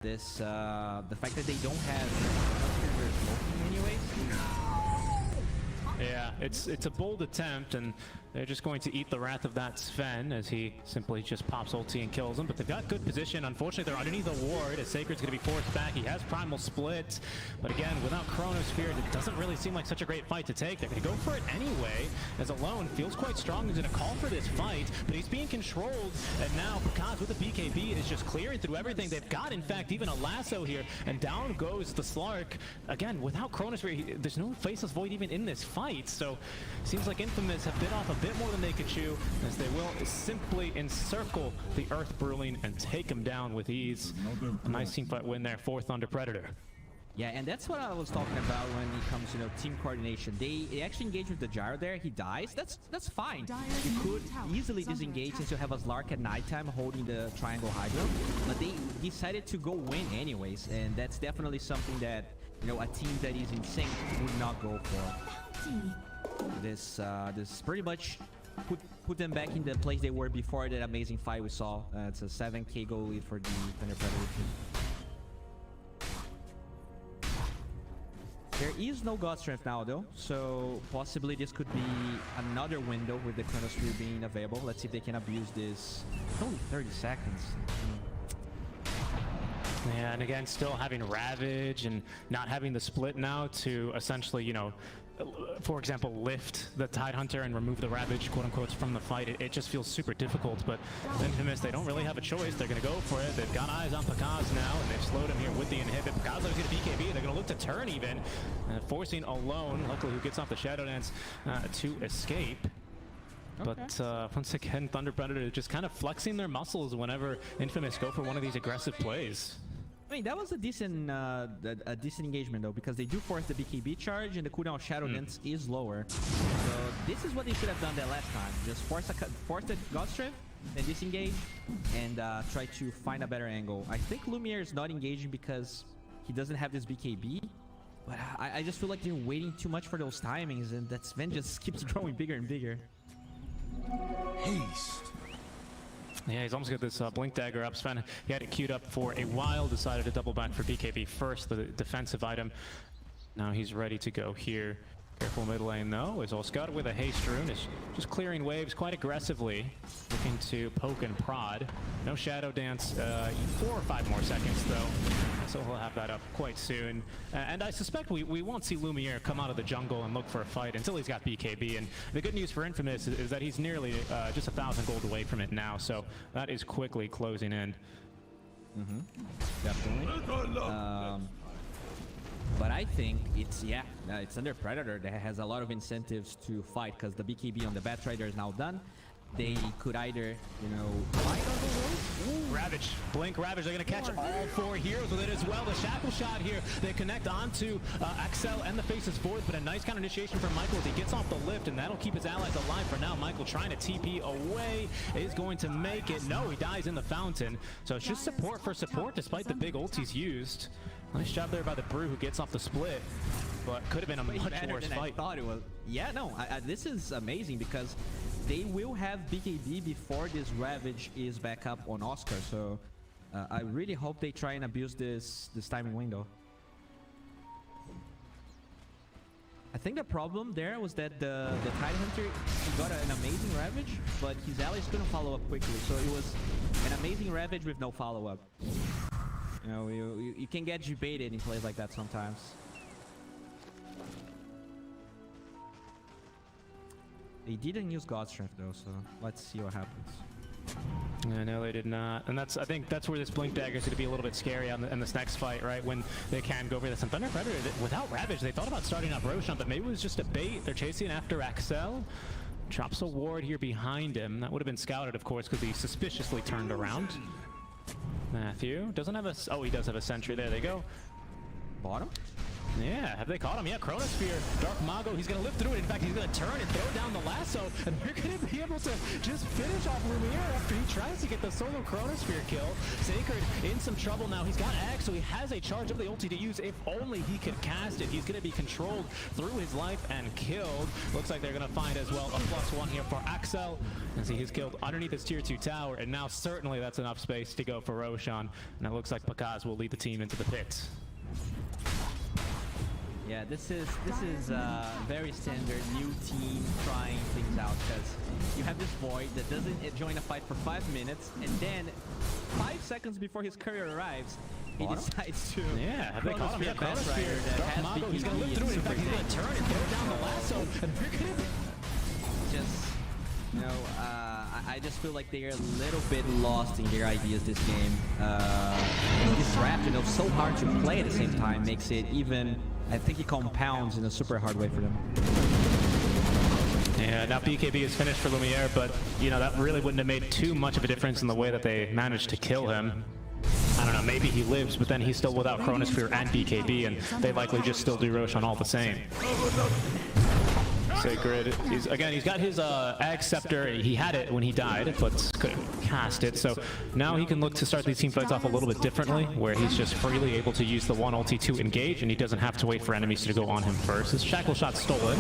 This the fact that they don't have smoking anyways. Yeah, it's a bold attempt, and they're just going to eat the wrath of that Sven as he simply just pops ulti and kills him. But they've got good position. Unfortunately, they're underneath the ward as Sacred's going to be forced back. He has Primal Split, but again, without Chronosphere, it doesn't really seem like such a great fight to take. They're going to go for it anyway, as Alone feels quite strong. He's going to call for this fight, but he's being controlled, and now Pakaz with the BKB is just clearing through everything. They've got, in fact, even a lasso here, and down goes the Slark. Again, without Chronosphere, there's no Faceless Void even in this fight. So seems like Infamous have bit off a bit more than they could chew, as they will simply encircle the Earth Bruling and take him down with ease. A nice team fight win there for Thunder Predator. Yeah, and that's what I was talking about when it comes to, team coordination. They actually engage with the Gyro there. He dies. That's fine. You could easily disengage since you have a Slark at nighttime holding the Triangle Hydro, but they decided to go win anyways, and that's definitely something that a team that is in sync would not go for. This pretty much put them back in the place they were before that amazing fight we saw. It's a 7k goal lead for the Thunder Predator team. There is no God Strength now though, so possibly this could be another window with the Chronosphere being available. Let's see if they can abuse this. It's only 30 seconds. Yeah, and again, still having Ravage and not having the split now to essentially, for example, lift the Tidehunter and remove the Ravage, quote-unquote, from the fight. It just feels super difficult, but Infamous, they don't really have a choice. They're going to go for it. They've got eyes on Pakaz now, and they've slowed him here with the inhibit. Pakaz is going to BKB. They're going to look to turn even, forcing Alone, luckily who gets off the Shadow Dance, to escape. Okay. But once again, Thunder Predator just kind of flexing their muscles whenever Infamous go for one of these aggressive plays. I mean, that was a decent engagement though, because they do force the BKB charge and the cooldown of Shadow Dance is lower. So this is what they should have done that last time. Just force the God Strength, then disengage, and try to find a better angle. I think Lumiere is not engaging because he doesn't have this BKB. But I just feel like they're waiting too much for those timings, and that Sven just keeps growing bigger and bigger. Haste. Yeah, he's almost got this Blink Dagger up. Sven, he had it queued up for a while, decided to double back for BKB first, the defensive item. Now he's ready to go here. Careful mid lane though, is Oscar with a Haste Rune, is just clearing waves quite aggressively, looking to poke and prod. No Shadow Dance, 4 or 5 more seconds though, so he'll have that up quite soon. And I suspect we won't see Lumiere come out of the jungle and look for a fight until he's got BKB. And the good news for Infamous is that he's nearly just 1,000 gold away from it now, so that is quickly closing in. Definitely. But I think it's Thunder Predator that has a lot of incentives to fight, because the BKB on the Batrider is now done. They could either, fight on the road. Ravage, Blink, Ravage, they're going to catch all 4 heroes with it as well. The Shackle Shot here, they connect onto Axel and the Faceless Void, but a nice counter initiation from Michael as he gets off the lift, and that'll keep his allies alive for now. Michael trying to TP away, is going to make it. No, he dies in the fountain. So it's just support for support despite the big ultis used. Nice job there by the Brew who gets off the split, but could have been a much worse fight. I thought it was. Yeah, no, this is amazing because they will have BKB before this Ravage is back up on Oscar. So I really hope they try and abuse this timing window. I think the problem there was that the Tidehunter got an amazing Ravage, but his allies couldn't follow up quickly. So it was an amazing Ravage with no follow-up. You can get debated in plays like that sometimes. They didn't use God Strength though, so let's see what happens. Yeah, no, they did not. And I think that's where this Blink Dagger is going to be a little bit scary in this next fight, right? When they can go for this. And Thunder Predator, without Ravage, they thought about starting up Roshan, but maybe it was just a bait. They're chasing after Axel. Drops a ward here behind him. That would have been scouted, of course, because he suspiciously turned around. Matthew doesn't have a... Oh, he does have a sentry. There they go. Bottom? Yeah, have they caught him? Yeah, Chronosphere, Dark Mago, he's going to live through it. In fact, he's going to turn and throw down the lasso, and they're going to be able to just finish off Lumiere after he tries to get the solo Chronosphere kill. Sacred in some trouble now. He's got Axe, so he has a charge of the ulti to use if only he could cast it. He's going to be controlled through his life and killed. Looks like they're going to find as well a +1 here for Axel, as he is killed underneath his tier 2 tower, and now certainly that's enough space to go for Roshan, and it looks like Pakaz will lead the team into the pits. Yeah, this is very standard new team trying things out, because you have this Void that doesn't join a fight for 5 minutes, and then 5 seconds before his courier arrives, he decides to. Yeah, have they caught him? Yeah, Chronosphere Dark Mago, he's going to live through it. In fact, he's going to turn and throw down the lasso, and they're going to just, you know, I just feel like they're a little bit lost in their ideas this game. This draft, you know, so hard to play at the same time makes it even. I think it compounds in a super hard way for them. Yeah, now BKB is finished for Lumiere, but, you know, that really wouldn't have made too much of a difference in the way that they managed to kill him. I don't know, maybe he lives, but then he's still without Chronosphere and BKB, and they likely just still do Roshan all the same. Sacred is, again, he's got his Axe Scepter. He had it when he died, but couldn't cast it. So now he can look to start these team fights off a little bit differently, where he's just freely able to use the one ulti to engage, and he doesn't have to wait for enemies to go on him first. His Shackle Shot stolen.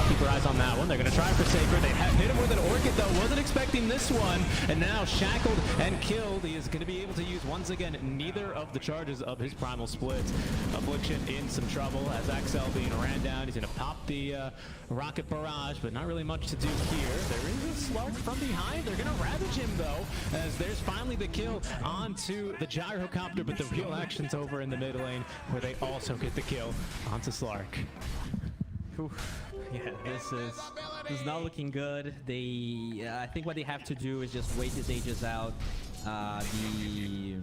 Keep your eyes on that one. They're going to try for Sacred. They have hit him with an Orchid, though. Wasn't expecting this one. And now shackled and killed. He is going to be able to use, once again, neither of the charges of his Primal Split. Affliction in some trouble as Axel being ran down. He's going to pop the Rocket Barrage, but not really much to do here. There is a Slark from behind. They're going to ravage him, though, as there's finally the kill onto the Gyrocopter, but the real action's over in the mid lane, where they also get the kill onto Slark. Yeah, this is not looking good. They, I think what they have to do is just wait his ages out. You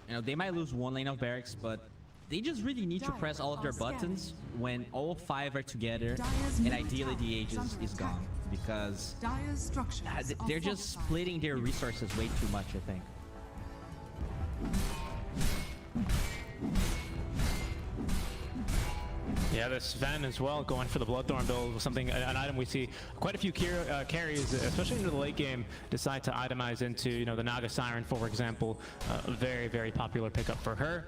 know, they might lose one lane of barracks, but they just really need to press all of their buttons when all 5 are together, and ideally the Aegis is gone, because they're just splitting their resources way too much, I think. Yeah, this Sven as well, going for the Bloodthorn build was something, an item we see quite a few carries, especially into the late game, decide to itemize into, you know, the Naga Siren, for example. A very, very popular pickup for her.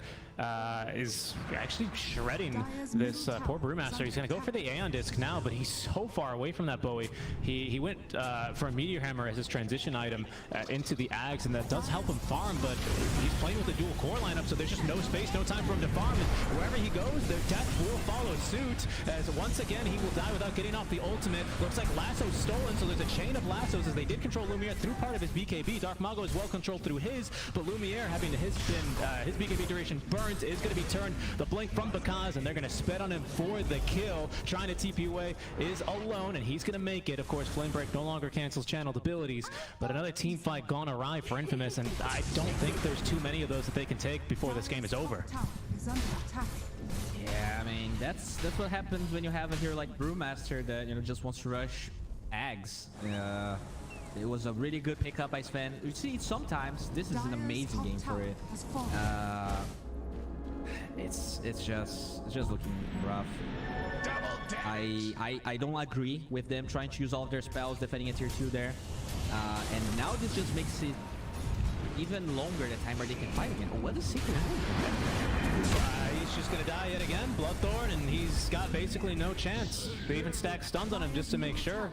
Is actually shredding this poor Brewmaster. He's going to go for the Aeon Disc now, but he's so far away from that Bowie. He went for a Meteor Hammer as his transition item into the Ags, and that does help him farm, but he's playing with a dual core lineup, so there's just no space, no time for him to farm. And wherever he goes, the death will follow suit, as once again he will die without getting off the ultimate. Looks like Lasso's stolen, so there's a chain of Lassos as they did control Lumiere through part of his BKB. Dark Mago is well controlled through his, but Lumiere having his BKB duration burns is going to be turned. The blink from Pakaz, and they're going to spit on him for the kill. Trying to TP away is alone, and he's going to make it. Of course, Flame Break no longer cancels channeled abilities, but another team fight gone awry for Infamous, and I don't think there's too many of those that they can take before this game is over. Yeah, I mean, that's what happens when you have a hero like Brewmaster that, you know, just wants to rush Ags. It was a really good pickup by Sven. You see, sometimes this is an amazing game for it. It's just looking rough. I don't agree with them trying to use all of their spells defending a tier 2 there. And now this just makes it even longer the time where they can fight again. Oh, what a secret move. He's just gonna die yet again, Bloodthorn, and he's got basically no chance. They even stack stuns on him just to make sure.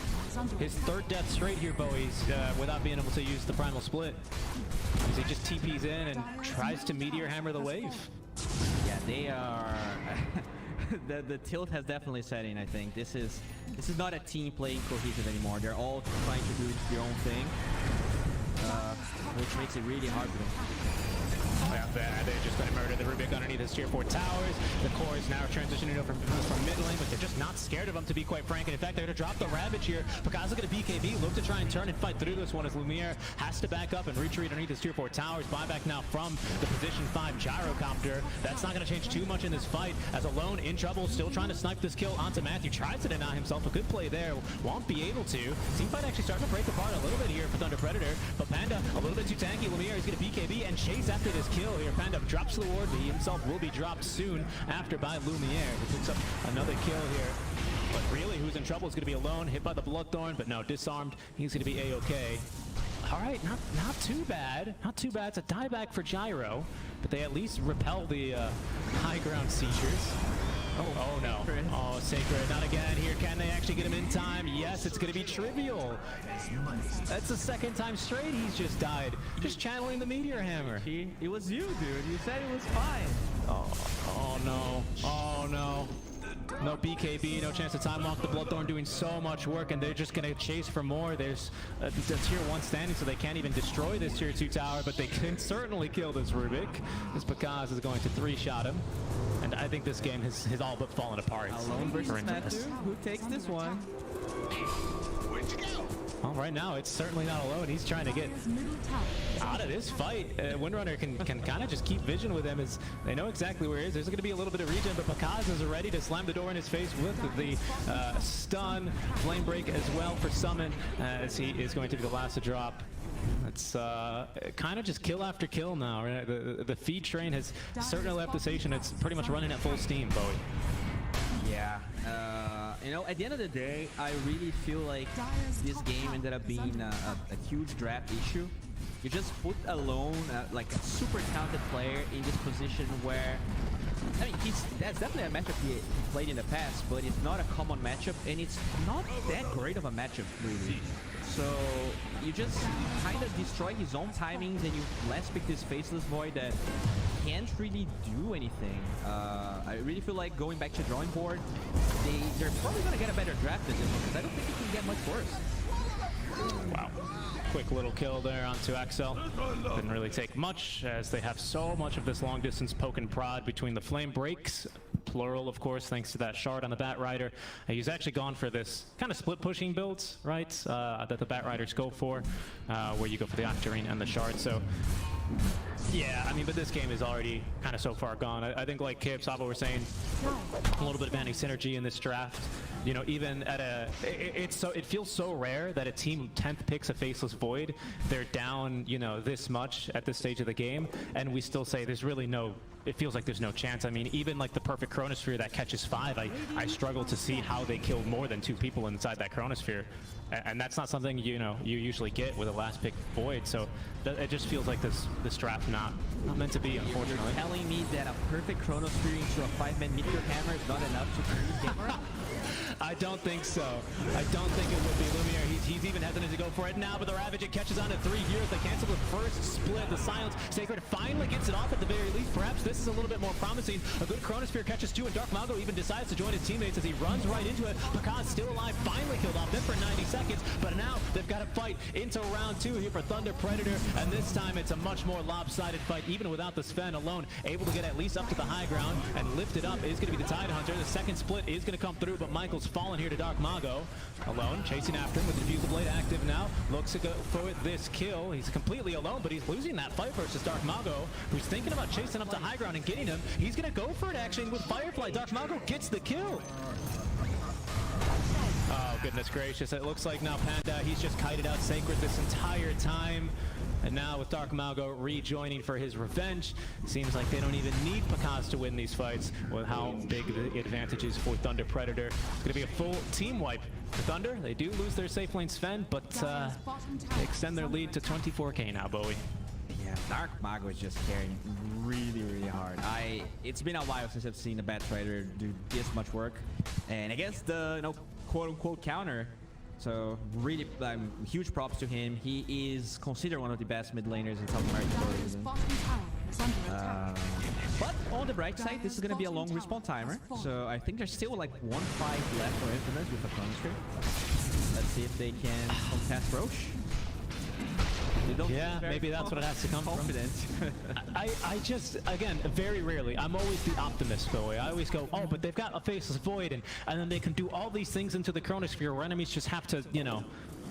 His 3rd death straight here, Bowie's, without being able to use the Primal Split. As he just TPs in and tries to Meteor Hammer the wave. Yeah, they are... the tilt has definitely set in, I think. This is not a team playing cohesive anymore. They're all trying to do their own thing, which makes it really hard for them. Yeah, they're just going to murder the Rubik underneath his tier 4 towers. The core is now transitioning over from mid lane, but they're just not scared of him, to be quite frank. And in fact, they're going to drop the Ravage here. Pakaz looking at BKB, look to try and turn and fight through this one as Lumiere has to back up and retreat underneath his tier 4 towers. Buyback now from the position 5 Gyrocopter. That's not going to change too much in this fight, as Alone in trouble, still trying to snipe this kill onto Matthew. Tries to deny himself. A good play there. Won't be able to. Team fight actually starting to break apart a little bit here for Thunder Predator, but Panda a little bit too tanky. Lumiere is going to BKB and chase after this kill here. Panda drops to the ward, but he himself will be dropped soon after by Lumiere. He picks up another kill here. But really, who's in trouble is going to be Alone, hit by the Bloodthorn, but no, disarmed. He's going to be A-okay. All right, not too bad. Not too bad. It's a dieback for Gyro, but they at least repel the high ground seizures. Oh no. Oh, Sacred, not again here. Can they actually get him in time? Yes, it's going to be Trivial. That's the second time straight he's just died. Just channeling the Meteor Hammer. It was you, dude. You said it was fine. Oh no. Oh no. No BKB, no chance to time lock. The Bloodthorn doing so much work, and they're just going to chase for more. There's a tier 1 standing, so they can't even destroy this tier 2 tower, but they can certainly kill this Rubik. This Pakaz is going to 3-shot him, and I think this game has all but fallen apart. Alone versus Matthew. Who takes this one? Well, right now, it's certainly not Alone. He's trying to get out of this fight. Windrunner can kind of just keep vision with him as they know exactly where he is. There's going to be a little bit of regen, but Pakaz is ready to slam the door in his face with the stun. Flame Break as well for Summon, as he is going to be the last to drop. It's kind of just kill after kill now. Right? The feed train has certainly left the station. It's pretty much running at full steam, Bowie. Yeah. You know, at the end of the day, I really feel like this game ended up being a huge draft issue. You just put Alone, like a super talented player, in this position where, I mean, that's definitely a matchup he played in the past, but it's not a common matchup, and it's not that great of a matchup, really. So you just kind of destroy his own timings, and you last pick this Faceless Void that can't really do anything. I really feel like going back to drawing board, they're probably going to get a better draft than this one, because I don't think it can get much worse. Wow. Quick little kill there onto Axel. Didn't really take much, as they have so much of this long distance poke and prod between the Flame Breaks, plural of course, thanks to that shard on the Bat Rider. He's actually gone for this kind of split pushing builds, right, that the Bat Riders go for, where you go for the Octarine and the shard. So yeah, I mean, but this game is already kind of so far gone. I think, like Kip, Sabo were saying, a little bit of anti-synergy in this draft. You know, even at it feels so rare that a team 10th picks a Faceless Void. They're down, you know, this much at this stage of the game, and we still say there's really no, it feels like there's no chance. I mean, even like the perfect Chronosphere that catches 5, I struggle to see how they kill more than 2 people inside that Chronosphere. And that's not something, you know, you usually get with a last pick Void. So it just feels like this draft not meant to be, unfortunately. You're telling me that a perfect Chronosphere into a 5-man Meteor Hammer is not enough to turn this game around? I don't think so. I don't think it would be. Lumiere, he's even hesitant to go for it now, but the Ravage, it catches on at 3 here. They cancel the first split. The Silence, Sacred finally gets it off at the very least. Perhaps this is a little bit more promising. A good Chronosphere catches 2, and Dark Mago even decides to join his teammates as he runs right into it. Pakaz still alive, finally killed off them for 90 seconds, but now they've got to fight into round 2 here for Thunder Predator, and this time it's a much more lopsided fight, even without the Sven Alone, able to get at least up to the high ground and lift it up is going to be the Tide Hunter. The second split is going to come through, but Michael's fallen here to Dark Mago. Alone, chasing after him with the Diffusal Blade active now. Looks to go for this kill. He's completely alone, but he's losing that fight versus Dark Mago, who's thinking about chasing up to high ground and getting him. He's going to go for it, actually, with Firefly. Dark Mago gets the kill. Oh, goodness gracious. It looks like now Panda, he's just kited out Sacred this entire time. And now with Dark Mago rejoining for his revenge, seems like they don't even need Pakaz to win these fights with how big the advantage is for Thunder Predator. It's going to be a full team wipe for Thunder. They do lose their safe lane Sven, but they extend their lead to 24k now, Bowie. Yeah, Dark Mago is just carrying really, really hard. It's been a while since I've seen a Bat Predator do this much work. And against the, you know, quote-unquote counter, so really huge props to him. He is considered one of the best mid laners in South America. But on the bright side, this is going to be a long respawn timer. So I think there's still like 1 fight left for Infamous with a Chronosphere. Let's see if they can contest Roche. Yeah, maybe that's what it has to come from. I just, again, very rarely, I'm always the optimist, Bowie. I always go, oh, but they've got a Faceless Void, and then they can do all these things into the Chronosphere where enemies just have to, you know,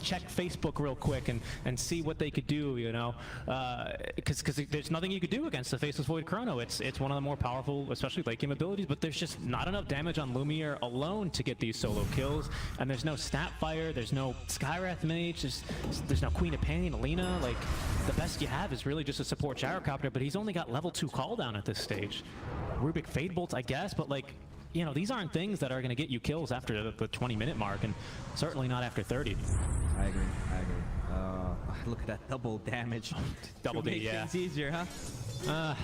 check Facebook real quick and see what they could do, you know, because there's nothing you could do against the Faceless Void Chrono. It's one of the more powerful, especially late game abilities, but there's just not enough damage on Lumiere alone to get these solo kills, and there's no Snap Fire, there's no Skywrath Mage, there's no Queen of Pain, Lina. Like, the best you have is really just a support Gyrocopter, but he's only got level 2 call down at this stage. Rubik Fade Bolts, I guess, but like, you know, these aren't things that are going to get you kills after the 20-minute mark, and certainly not after 30. I agree. Look at that double damage. Double D, yeah. Things easier, huh?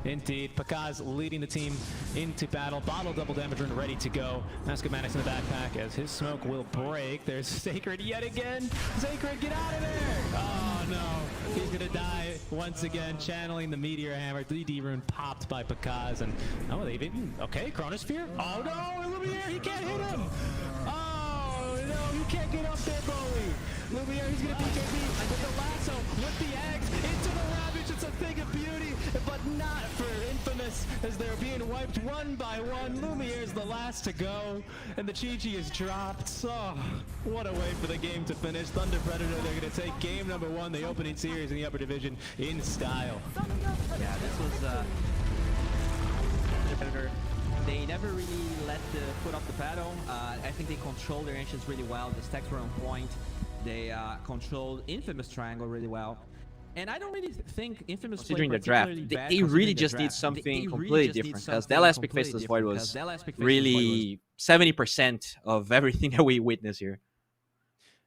Indeed. Pakaz leading the team into battle. Bottle double damage rune ready to go. Mascomanix in the backpack as his smoke will break. There's Sacred yet again. Sacred, get out of there! Oh no, he's gonna die once again. Channeling the Meteor Hammer. 3D rune popped by Pakaz, and oh, they've even okay. Chronosphere. Oh no, Lumiere, he can't hit him. Oh no, you can't get up there, Bowie. Lumiere, he's gonna BKB with the lasso, with the eggs into the Ravage. It's a thing of beauty, but not for Infamous, as they're being wiped one by one. Lumiere's the last to go, and the Chi-Chi is dropped. Oh, what a way for the game to finish. Thunder Predator, they're going to take game number 1, the opening series in the upper division, in style. Yeah, this was Thunder Predator. They never really let the foot off the pedal. I think they controlled their engines really well. The stacks were on point. They controlled Infamous Triangle really well. And I don't really think Infamous considering the draft, they really just did something completely different, because that last pick Faceless Void was really 70% of everything that we witnessed here.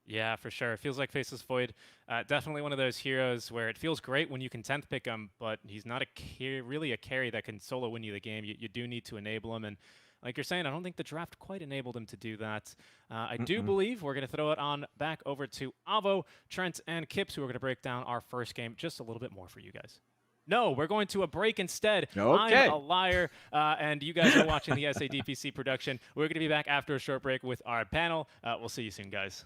Yeah, for sure. It feels like Faceless Void, definitely one of those heroes where it feels great when you can 10th pick him, but he's not really a carry that can solo win you the game. You do need to enable him, and like you're saying, I don't think the draft quite enabled him to do that. I do believe we're going to throw it on back over to Avo, Trent, and Kips, who are going to break down our first game just a little bit more for you guys. No, we're going to a break instead. Okay. I'm a liar, and you guys are watching the SA DPC production. We're going to be back after a short break with our panel. We'll see you soon, guys.